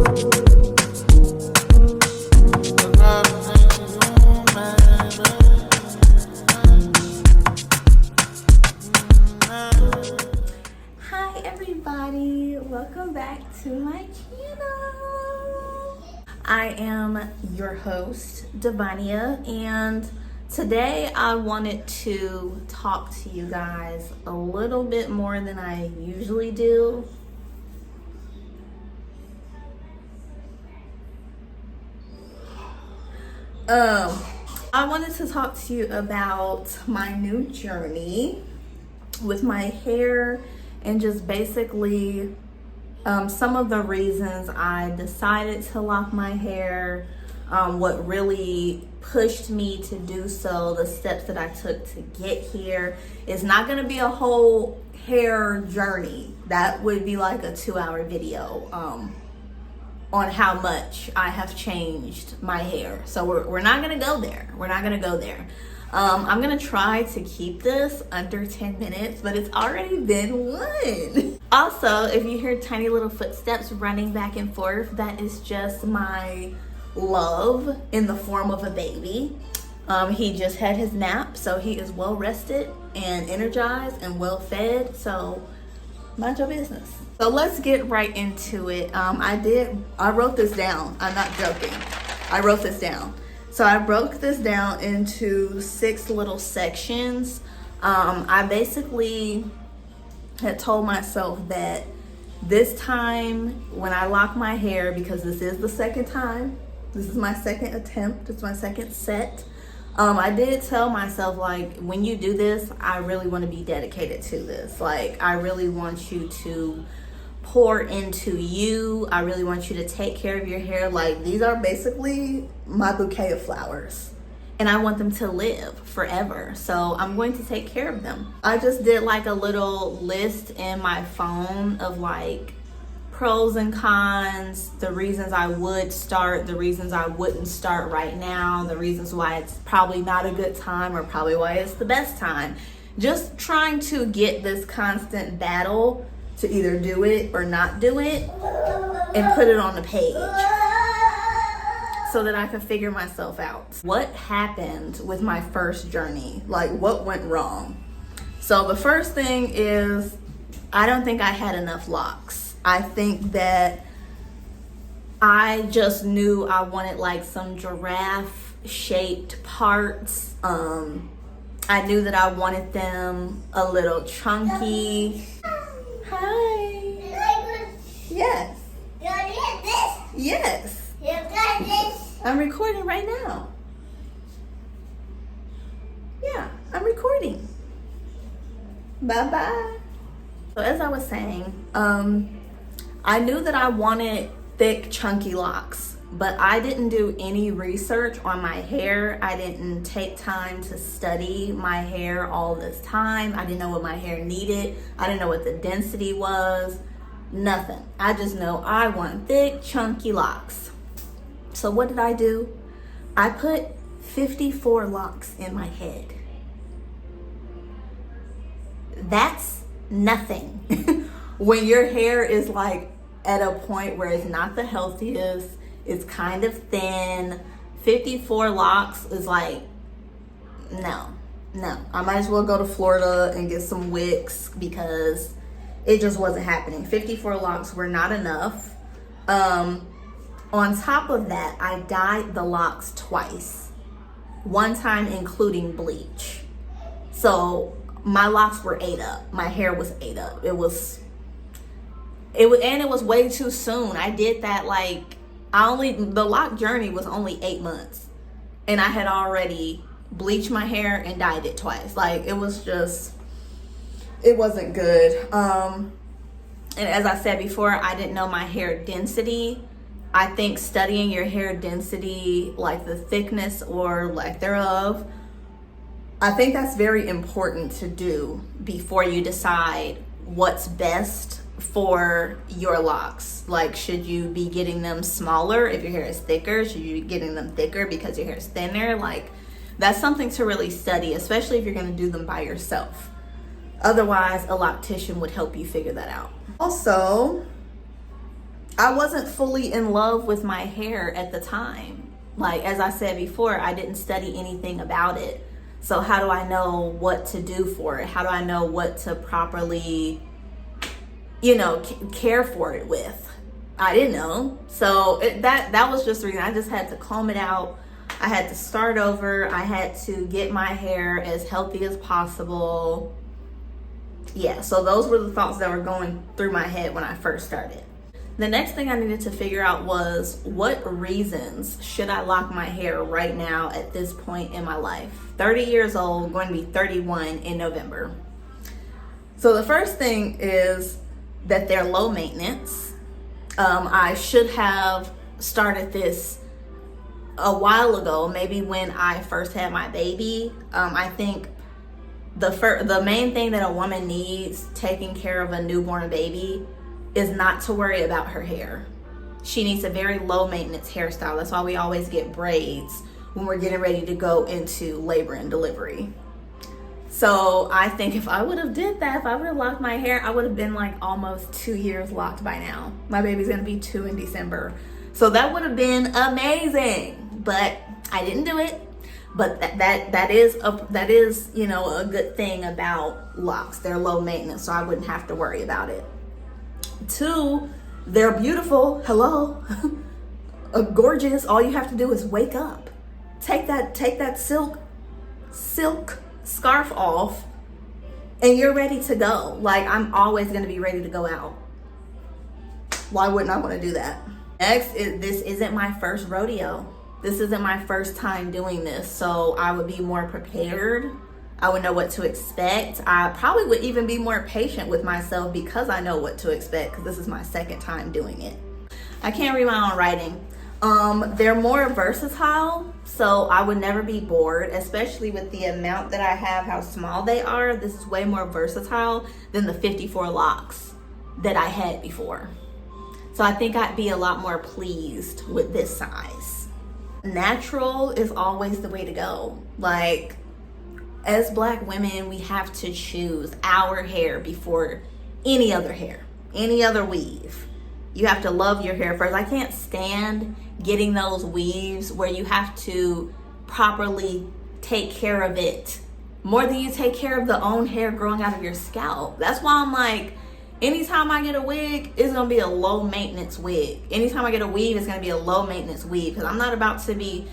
Hi everybody, welcome back to my channel. I am your host, Devania, and today I wanted to talk to you guys a little bit more than I usually do. I wanted to talk to you about my new journey with my hair and just basically some of the reasons I decided to lock my hair, what really pushed me to do so, the steps that I took to get here. It's not going to be a whole hair journey. That would be like a 2-hour video on how much I have changed my hair. So we're not going to go there. We're not going to go there. I'm gonna try to keep this under 10 minutes, but it's already been 1. Also, if you hear tiny little footsteps running back and forth, that is just my love in the form of a baby. He just had his nap, so he is well rested and energized and well fed, so mind your business. So let's get right into it. I wrote this down. I'm not joking. I wrote this down. So I broke this down into 6 little sections. I basically had told myself that this time when I lock my hair, because this is the second time, this is my second attempt, it's my second set. I did tell myself, like, when you do this, I really want to be dedicated to this. Like, I really want you to pour into you. I really want you to take care of your hair. Like, these are basically my bouquet of flowers and I want them to live forever, so I'm going to take care of them. I just did like a little list in my phone of like pros and cons, the reasons I would start, the reasons I wouldn't start right now, the reasons why it's probably not a good time or probably why it's the best time. Just trying to get this constant battle to either do it or not do it and put it on the page so that I can figure myself out. What happened with my first journey? Like, what went wrong? So the first thing is, I don't think I had enough locks. I think that I just knew I wanted like some giraffe shaped parts. I knew that I wanted them a little chunky. Hi. Yes. Yes. I'm recording right now. Yeah, I'm recording. Bye-bye. So as I was saying, I knew that I wanted thick, chunky locks, but I didn't do any research on my hair. I didn't take time to study my hair all this time. I didn't know what my hair needed. I didn't know what the density was. Nothing. I just know I want thick, chunky locks. So what did I do? I put 54 locks in my head. That's nothing. When your hair is like at a point where it's not the healthiest, it's kind of thin, 54 locks is like, no. I might as well go to Florida and get some wicks because it just wasn't happening. 54 locks were not enough. On top of that, I dyed the locks twice. One time including bleach. So my locks were ate up. My hair was ate up. It was way too soon. I did that the lock journey was only 8 months. And I had already bleached my hair and dyed it twice. Like, it wasn't good. And as I said before, I didn't know my hair density. I think studying your hair density, like the thickness or lack thereof, I think that's very important to do before you decide what's best for your locks. Like, should you be getting them smaller if your hair is thicker? Should you be getting them thicker because your hair is thinner? Like, that's something to really study, especially if you're going to do them by yourself. Otherwise, a loctician would help you figure that out. Also, I wasn't fully in love with my hair at the time. Like, as I said before, I didn't study anything about it. So how do I know what to do for it? How do I know what to properly, care for it with? I didn't know. So that was just the reason. I just had to comb it out. I had to start over. I had to get my hair as healthy as possible. Yeah, so those were the thoughts that were going through my head when I first started. The next thing I needed to figure out was, what reasons should I lock my hair right now at this point in my life? 30 years old, going to be 31 in November. So the first thing is that they're low maintenance. I should have started this a while ago, maybe when I first had my baby. I think the main thing that a woman needs taking care of a newborn baby is not to worry about her hair. She needs a very low maintenance hairstyle. That's why we always get braids when we're getting ready to go into labor and delivery. So I think if I would have did that, if I would have locked my hair, I would have been like almost 2 years locked by now. My baby's gonna be 2 in December. So that would have been amazing, but I didn't do it. But that is a good thing about locks. They're low maintenance, so I wouldn't have to worry about it. 2, they're beautiful. Hello. Gorgeous. All you have to do is wake up. Take that silk scarf off and you're ready to go. Like, I'm always going to be ready to go out. Why wouldn't I want to do that? Next, this isn't my first rodeo. This isn't my first time doing this, so I would be more prepared. I would know what to expect. I probably would even be more patient with myself because I know what to expect, because this is my second time doing it. I can't read my own writing. They're more versatile, so I would never be bored, especially with the amount that I have, how small they are. This is way more versatile than the 54 locks that I had before. So I think I'd be a lot more pleased with this size. Natural is always the way to go. Like, as Black women, we have to choose our hair before any other hair, any other weave. You have to love your hair first. I can't stand getting those weaves where you have to properly take care of it more than you take care of the own hair growing out of your scalp. That's why I'm like, anytime I get a wig, it's gonna be a low maintenance wig. Anytime I get a weave, it's gonna be a low maintenance weave, because I'm not about to be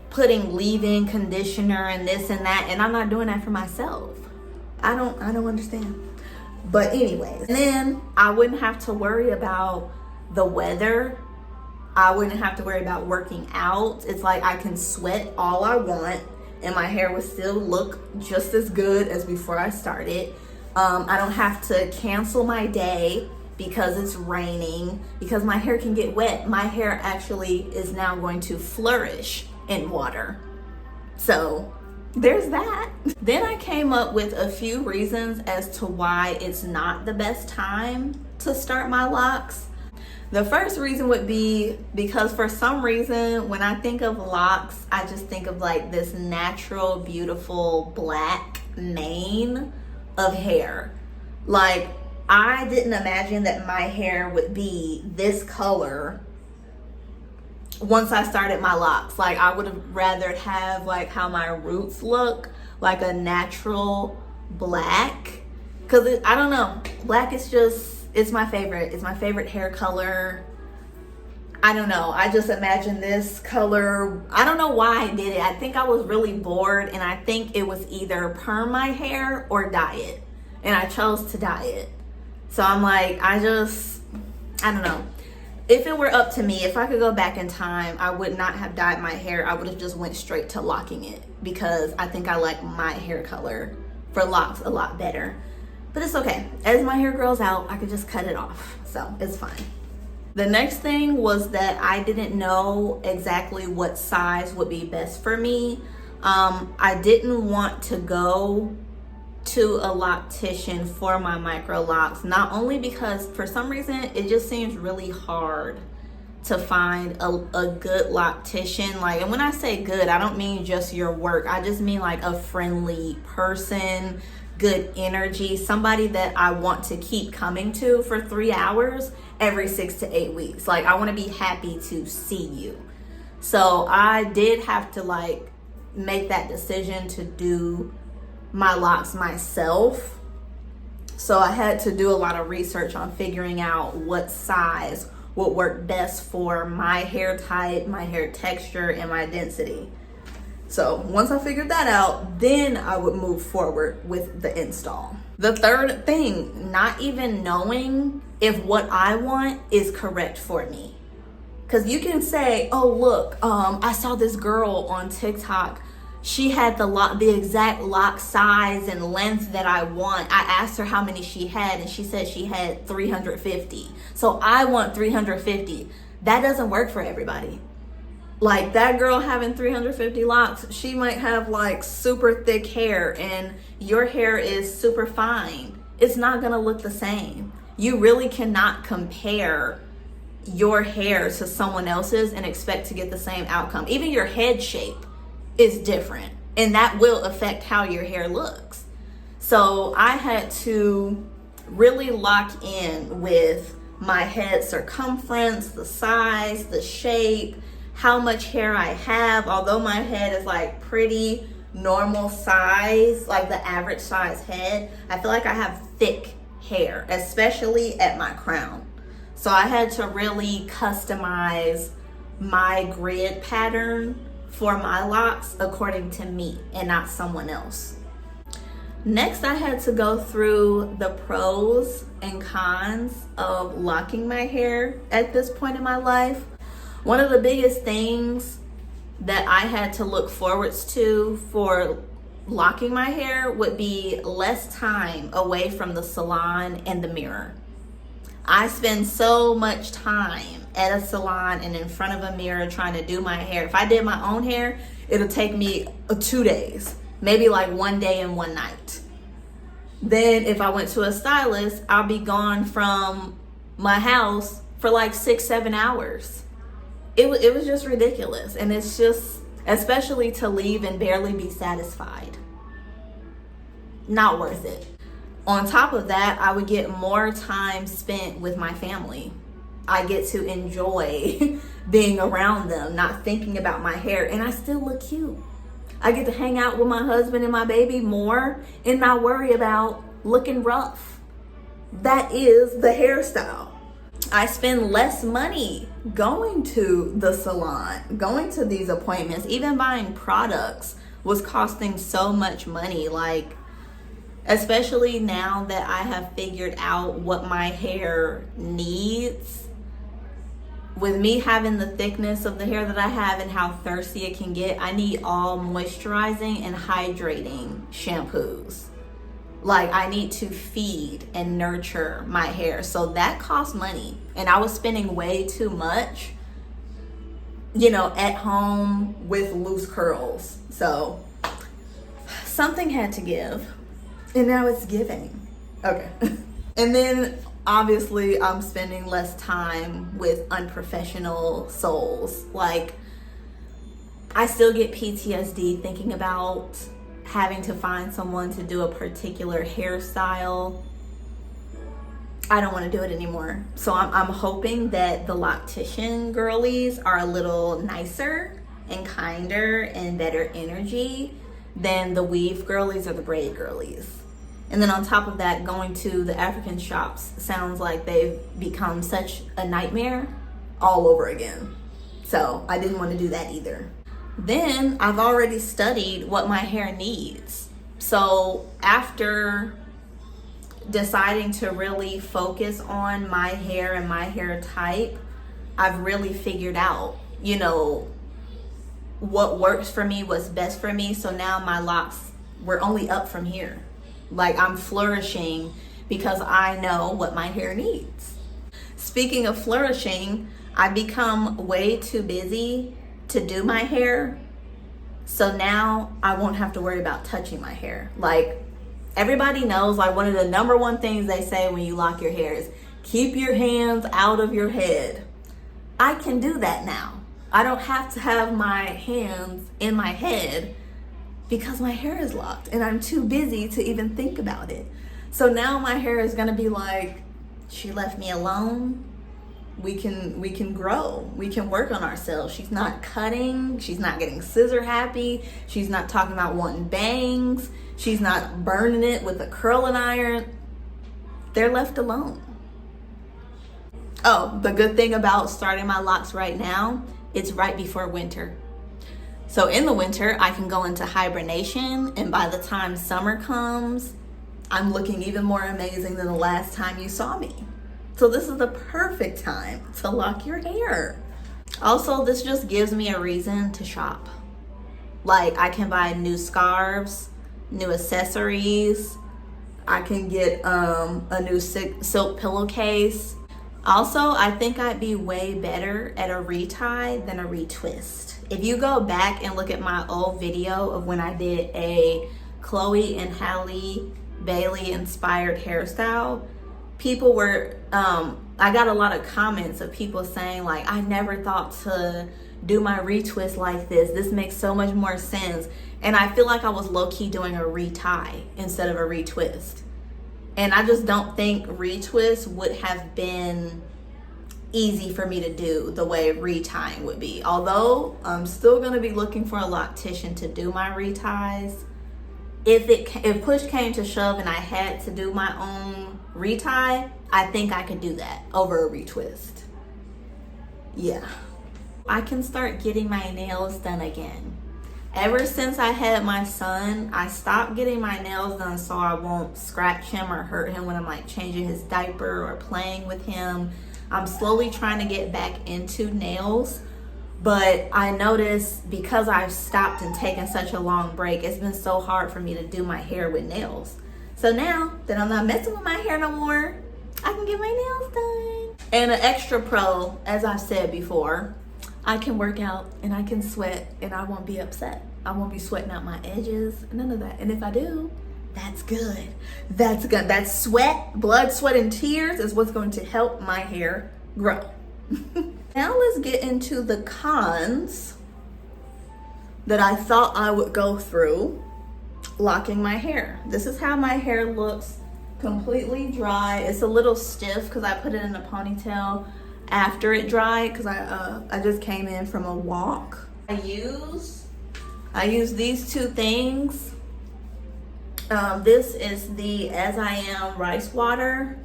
putting leave-in conditioner and this and that, and I'm not doing that for myself. I don't understand. But anyways, and then I wouldn't have to worry about the weather. I wouldn't have to worry about working out. It's like I can sweat all I want and my hair would still look just as good as before I started. I don't have to cancel my day because it's raining, because my hair can get wet. My hair actually is now going to flourish in water. So there's that. Then I came up with a few reasons as to why it's not the best time to start my locks. The first reason would be because for some reason, when I think of locks, I just think of like this natural, beautiful black mane of hair. Like, I didn't imagine that my hair would be this color once I started my locks. Like, I would have rather have like how my roots look, like a natural black. Cause I don't know, black is just, it's my favorite. It's my favorite hair color. I don't know. I just imagine this color. I don't know why I did it. I think I was really bored, and I think it was either perm my hair or dye it. And I chose to dye it. So I'm like, I don't know. If it were up to me, if I could go back in time, I would not have dyed my hair. I would have just went straight to locking it, because I think I like my hair color for locks a lot better. But it's okay. As my hair grows out, I could just cut it off. So it's fine. The next thing was that I didn't know exactly what size would be best for me. I didn't want to go to a loctician for my micro locks, not only because for some reason it just seems really hard to find a good loctician. Like, and when I say good, I don't mean just your work. I just mean like a friendly person good energy, somebody that I want to keep coming to for 3 hours every 6 to 8 weeks. Like, I want to be happy to see you. So I did have to like make that decision to do my locks myself. So I had to do a lot of research on figuring out what size would work best for my hair type, my hair texture, and my density. So once I figured that out, then I would move forward with the install. The third thing, not even knowing if what I want is correct for me. Because you can say, oh, look, I saw this girl on TikTok. She had the exact lock size and length that I want. I asked her how many she had, and she said she had 350. So I want 350. That doesn't work for everybody. Like, that girl having 350 locks, she might have like super thick hair, and your hair is super fine. It's not gonna look the same. You really cannot compare your hair to someone else's and expect to get the same outcome. Even your head shape is different, and that will affect how your hair looks. So I had to really lock in with my head circumference, the size, the shape, how much hair I have. Although my head is like pretty normal size, like the average size head, I feel like I have thick hair, especially at my crown. So I had to really customize my grid pattern for my locks according to me and not someone else. Next, I had to go through the pros and cons of locking my hair at this point in my life. One of the biggest things that I had to look forwards to for locking my hair would be less time away from the salon and the mirror. I spend so much time at a salon and in front of a mirror trying to do my hair. If I did my own hair, it'll take me 2 days, maybe like 1 day and 1 night. Then if I went to a stylist, I'll be gone from my house for like 6-7 hours. It was just ridiculous. And it's just, especially to leave and barely be satisfied, not worth it. On top of that, I would get more time spent with my family. I get to enjoy being around them, not thinking about my hair, and I still look cute. I get to hang out with my husband and my baby more and not worry about looking rough. That is the hairstyle. I spend less money going to the salon, going to these appointments. Even buying products was costing so much money. Like, especially now that I have figured out what my hair needs, with me having the thickness of the hair that I have and how thirsty it can get, I need all moisturizing and hydrating shampoos. Like, I need to feed and nurture my hair. So that costs money. And I was spending way too much, at home with loose curls. So something had to give. And now it's giving. Okay. And then obviously I'm spending less time with unprofessional souls. Like, I still get PTSD thinking about having to find someone to do a particular hairstyle. I don't want to do it anymore. So I'm hoping that the loctician girlies are a little nicer and kinder and better energy than the weave girlies or the braid girlies. And then on top of that, going to the African shops sounds like they've become such a nightmare all over again. So I didn't want to do that either. Then I've already studied what my hair needs. So after deciding to really focus on my hair and my hair type, I've really figured out, what works for me, what's best for me. So now my locks, we're only up from here. Like, I'm flourishing because I know what my hair needs. Speaking of flourishing, I've become way too busy to do my hair. So now I won't have to worry about touching my hair. Like, everybody knows, like, one of the number one things they say when you lock your hair is keep your hands out of your head. I can do that now. I don't have to have my hands in my head because my hair is locked and I'm too busy to even think about it. So now my hair is gonna be like, she left me alone. We can grow. We can work on ourselves. She's not cutting. She's not getting scissor happy. She's not talking about wanting bangs. She's not burning it with a curling iron. They're left alone. Oh, the good thing about starting my locks right now, it's right before winter. So in the winter, I can go into hibernation, and by the time summer comes, I'm looking even more amazing than the last time you saw me. So this is the perfect time to lock your hair. Also, this just gives me a reason to shop. Like, I can buy new scarves, new accessories. I can get a new silk pillowcase. Also, I think I'd be way better at a retie than a retwist. If you go back and look at my old video of when I did a Chloe and Halle Bailey inspired hairstyle, people were, I got a lot of comments of people saying like, I never thought to do my retwist like this. This makes so much more sense. And I feel like I was low-key doing a retie instead of a retwist. And I just don't think retwist would have been easy for me to do the way retying would be. Although I'm still gonna be looking for a loctician to do my reties. If push came to shove and I had to do my own retie, I think I could do that over a retwist. Yeah. I can start getting my nails done again. Ever since I had my son, I stopped getting my nails done so I won't scratch him or hurt him when I'm like changing his diaper or playing with him. I'm slowly trying to get back into nails, but I noticed because I've stopped and taken such a long break, it's been so hard for me to do my hair with nails. So now that I'm not messing with my hair no more, I can get my nails done. And an extra pro, as I've said before, I can work out and I can sweat and I won't be upset. I won't be sweating out my edges, none of that. And if I do, that's good. That's good. That sweat, blood, sweat, and tears is what's going to help my hair grow. Now let's get into the cons that I thought I would go through locking my hair. This is how my hair looks completely dry. It's a little stiff because I put it in a ponytail after it dried because I just came in from a walk. I use these two things. This is the As I Am rice water.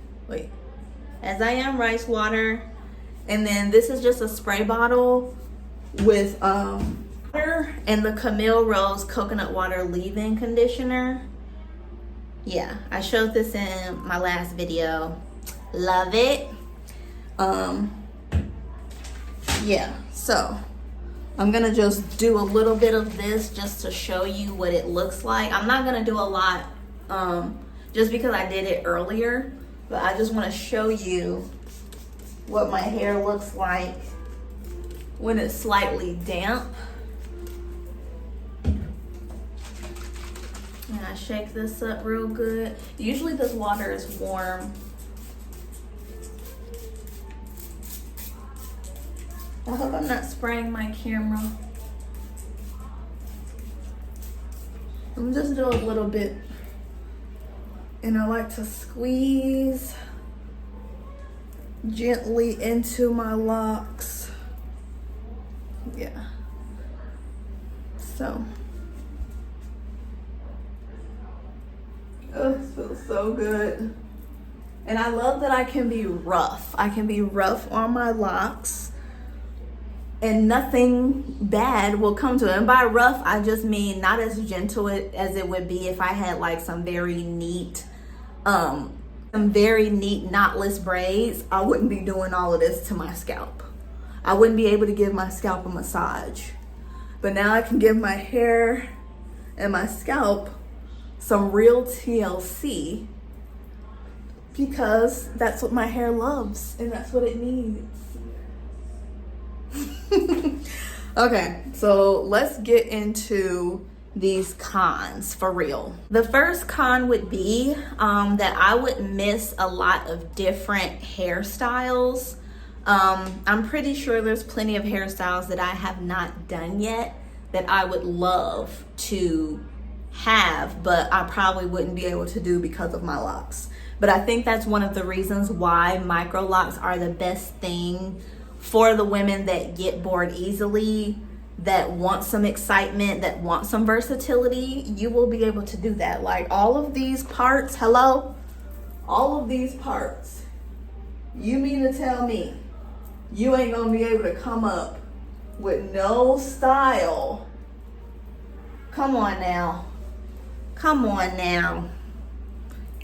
As I Am rice water. And then this is just a spray bottle with water and the Camille Rose coconut water leave-in conditioner. Yeah, I showed this in my last video. Love it. Yeah, so I'm gonna just do a little bit of this just to show you what it looks like. I'm not gonna do a lot just because I did it earlier, but I just want to show you what my hair looks like when it's slightly damp. And I shake this up real good. Usually this water is warm. I hope I'm not spraying my camera. I'm just doing a little bit. And I like to squeeze gently into my locks. Yeah. So. Oh, this feels so good. And I love that I can be rough. I can be rough on my locks and nothing bad will come to it. And by rough, I just mean not as gentle as it would be if I had like some very neat knotless braids. I wouldn't be doing all of this to my scalp. I wouldn't be able to give my scalp a massage. But now I can give my hair and my scalp some real TLC because that's what my hair loves and that's what it needs. Okay, so let's get into these cons for real. The first con would be that I would miss a lot of different hairstyles. I'm pretty sure there's plenty of hairstyles that I have not done yet that I would love to have, but I probably wouldn't be able to do because of my locks. But I think that's one of the reasons why micro locks are the best thing for the women that get bored easily, that want some excitement, that want some versatility. You will be able to do that. Like all of these parts, hello? All of these parts. You mean to tell me you ain't gonna be able to come up with no style? Come on now. Come on now.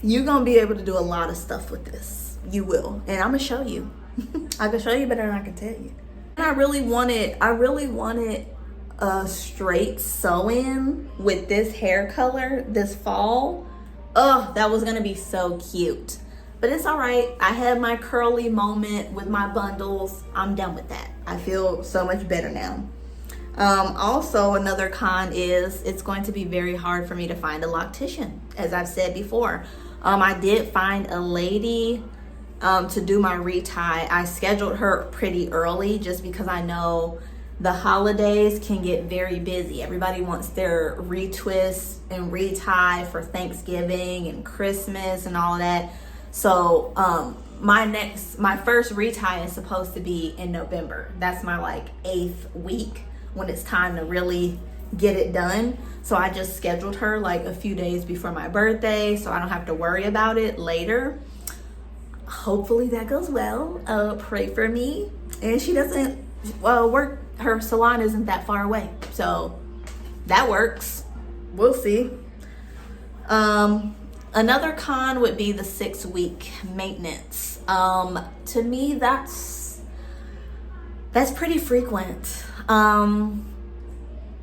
You're gonna be able to do a lot of stuff with this. You will. And I'm gonna show you. I can show you better than I can tell you. And I really wanted a straight sew-in with this hair color this fall. Oh, that was gonna be so cute. But it's all right. I had my curly moment with my bundles. I'm done with that. I feel so much better now. Also, another con is it's going to be very hard for me to find a loctician, as I've said before. I did find a lady to do my retie. I scheduled her pretty early just because I know the holidays can get very busy. Everybody wants their retwist and retie for Thanksgiving and Christmas and all of that. So my first retie is supposed to be in November. That's my like 8th week when it's time to really get it done. So I just scheduled her like a few days before my birthday so I don't have to worry about it later. Hopefully that goes well. Pray for me. And she doesn't work, her salon isn't that far away, so that works. We'll see. Another con would be the 6-week maintenance. To me, that's pretty frequent. I'm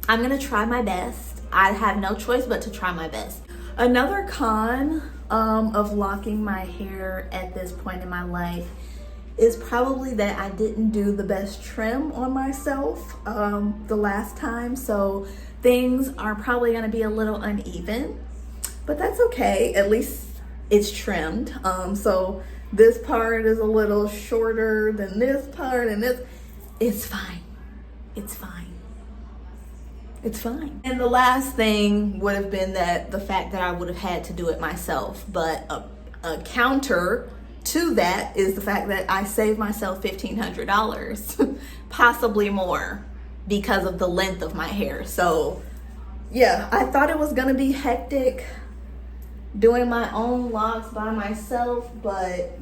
gonna try my best. I have no choice but to try my best. Another con of locking my hair at this point in my life is probably that I didn't do the best trim on myself the last time, so things are probably gonna be a little uneven, but that's okay. At least it's trimmed. So this part is a little shorter than this part, and it's fine. It's fine. It's fine. And the last thing would have been the fact that I would have had to do it myself. But a counter to that is the fact that I saved myself $1,500, possibly more, because of the length of my hair. So yeah, I thought it was gonna be hectic doing my own locks by myself, but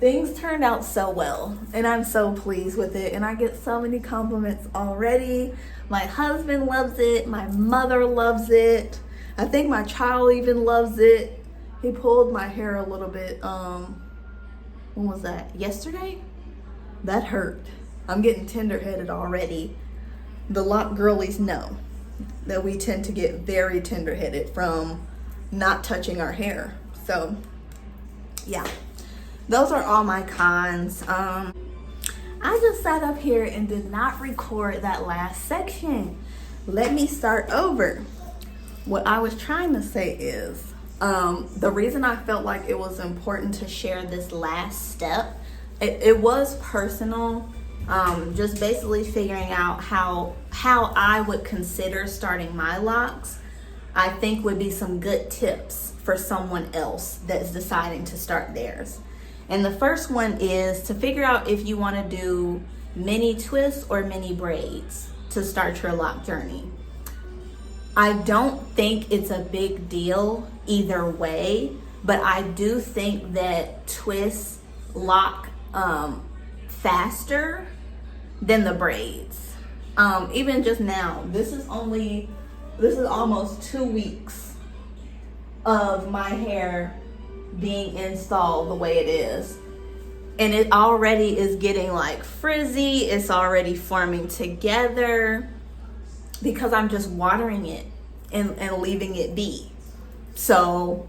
things turned out so well, and I'm so pleased with it, and I get so many compliments already. My husband loves it, my mother loves it, I think my child even loves it. He pulled my hair a little bit, when was that, yesterday? That hurt. I'm getting tender-headed already. The lock girlies know that we tend to get very tender-headed from not touching our hair. So yeah, those are all my cons. I just sat up here and did not record that last section. Let me start over. What I was trying to say is, the reason I felt like it was important to share this last step, it was personal, just basically figuring out how I would consider starting my locks. I think would be some good tips for someone else that's deciding to start theirs. And the first one is to figure out if you want to do mini twists or mini braids to start your lock journey. I don't think it's a big deal either way, but I do think that twists lock faster than the braids. Even just now, this is almost 2 weeks of my hair being installed the way it is, and it already is getting like frizzy. It's already forming together because I'm just watering it and leaving it be. So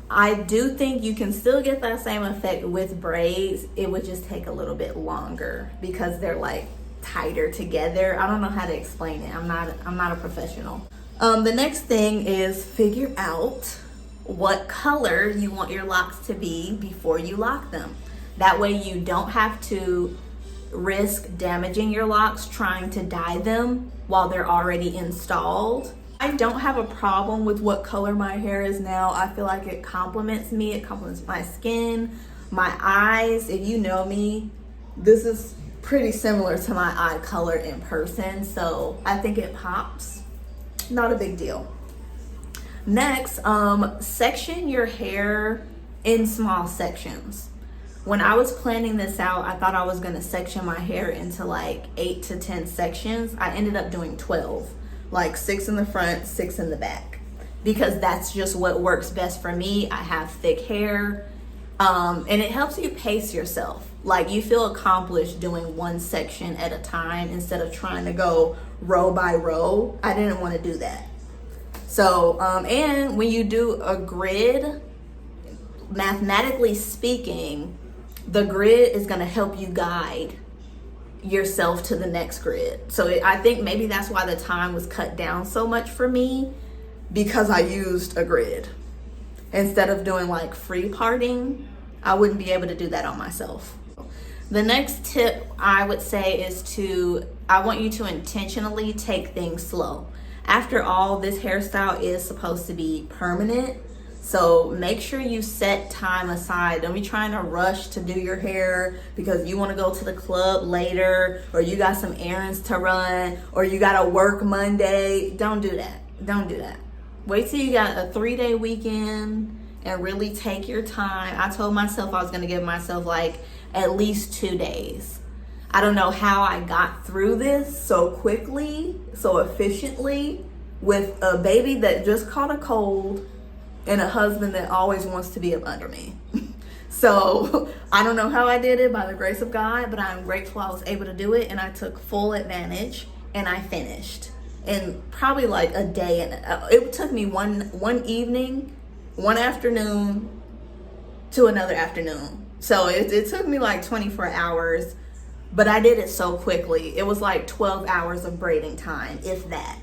I do think you can still get that same effect with braids. It would just take a little bit longer because they're like tighter together. I don't know how to explain it. I'm not a professional. The next thing is figure out what color you want your locks to be before you lock them. That way you don't have to risk damaging your locks trying to dye them while they're already installed. I don't have a problem with what color my hair is now. I feel like it complements me. It complements my skin, my eyes. If you know me, this is pretty similar to my eye color in person. So I think it pops. Not a big deal. Next, section your hair in small sections. When I was planning this out, I thought I was gonna section my hair into like 8 to 10 sections. I ended up doing 12, like 6 in the front, 6 in the back, because that's just what works best for me. I have thick hair, and it helps you pace yourself. Like, you feel accomplished doing one section at a time instead of trying to go row by row. I didn't want to do that. So, and when you do a grid, mathematically speaking, the grid is going to help you guide yourself to the next grid. So I think maybe that's why the time was cut down so much for me, because I used a grid. Instead of doing like free parting, I wouldn't be able to do that on myself. The next tip I would say is I want you to intentionally take things slow. After all, this hairstyle is supposed to be permanent. So make sure you set time aside. Don't be trying to rush to do your hair because you want to go to the club later, or you got some errands to run, or you got to work Monday. Don't do that. Don't do that. Wait till you got a 3-day weekend and really take your time. I told myself I was going to give myself like at least 2 days. I don't know how I got through this so quickly, so efficiently, with a baby that just caught a cold and a husband that always wants to be up under me. So I don't know how I did it, by the grace of God, but I'm grateful I was able to do it, and I took full advantage, and I finished in probably like a day. And it took me one evening, one afternoon to another afternoon. So it took me like 24 hours, but I did it so quickly. It was like 12 hours of braiding time, if that.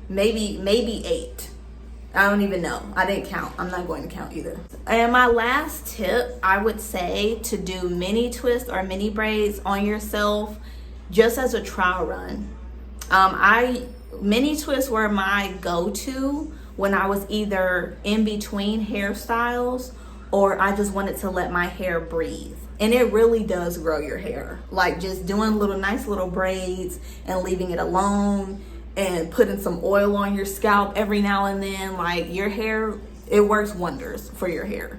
Maybe 8. I don't even know. I didn't count. I'm not going to count either. And my last tip, I would say to do mini twists or mini braids on yourself just as a trial run. Mini twists were my go-to when I was either in between hairstyles or I just wanted to let my hair breathe. And it really does grow your hair. Like, just doing nice little braids and leaving it alone, and putting some oil on your scalp every now and then, like, your hair, it works wonders for your hair.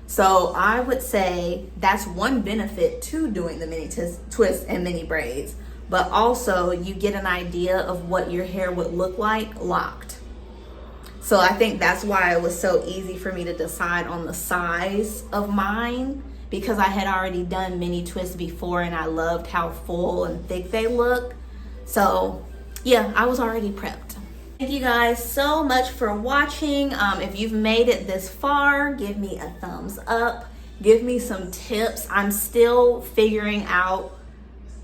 So I would say that's one benefit to doing the mini twists and mini braids, but also you get an idea of what your hair would look like locked. So I think that's why it was so easy for me to decide on the size of mine, because I had already done mini twists before and I loved how full and thick they look. So yeah, I was already prepped. Thank you guys so much for watching. If you've made it this far, give me a thumbs up. Give me some tips. I'm still figuring out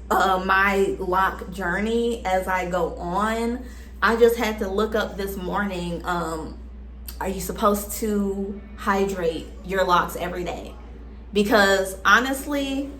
my lock journey as I go on. I just had to look up this morning, are you supposed to hydrate your locks every day? Because honestly,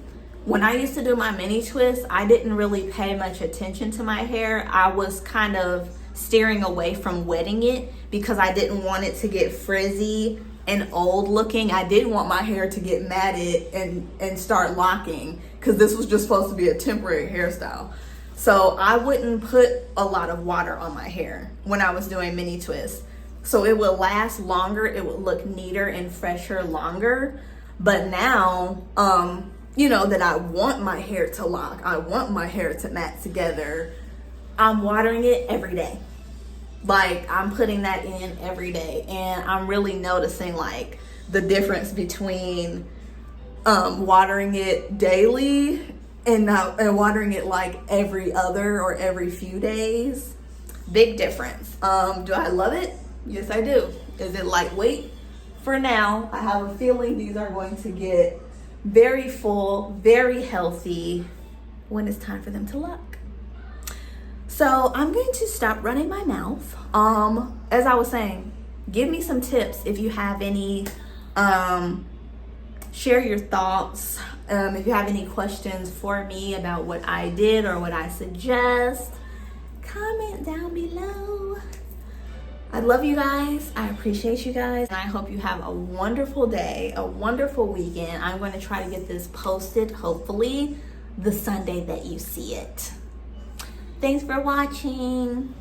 when I used to do my mini twists, I didn't really pay much attention to my hair. I was kind of steering away from wetting it because I didn't want it to get frizzy and old looking. I didn't want my hair to get matted and start locking, because this was just supposed to be a temporary hairstyle. So I wouldn't put a lot of water on my hair when I was doing mini twists. So it would last longer, it would look neater and fresher longer. But now, you know, that I want my hair to lock, I want my hair to mat together, I'm watering it every day. Like, I'm putting that in every day, and I'm really noticing like the difference between watering it daily and watering it like every other or every few days. Big difference. Do I love it? Yes, I do. Is it lightweight? For now, I have a feeling these are going to get very full, very healthy when it's time for them to lock. So I'm going to stop running my mouth. As I was saying, give me some tips if you have any. Share your thoughts. If you have any questions for me about what I did or what I suggest, comment down below. I love you guys. I appreciate you guys. And I hope you have a wonderful day, a wonderful weekend. I'm going to try to get this posted, hopefully, the Sunday that you see it. Thanks for watching.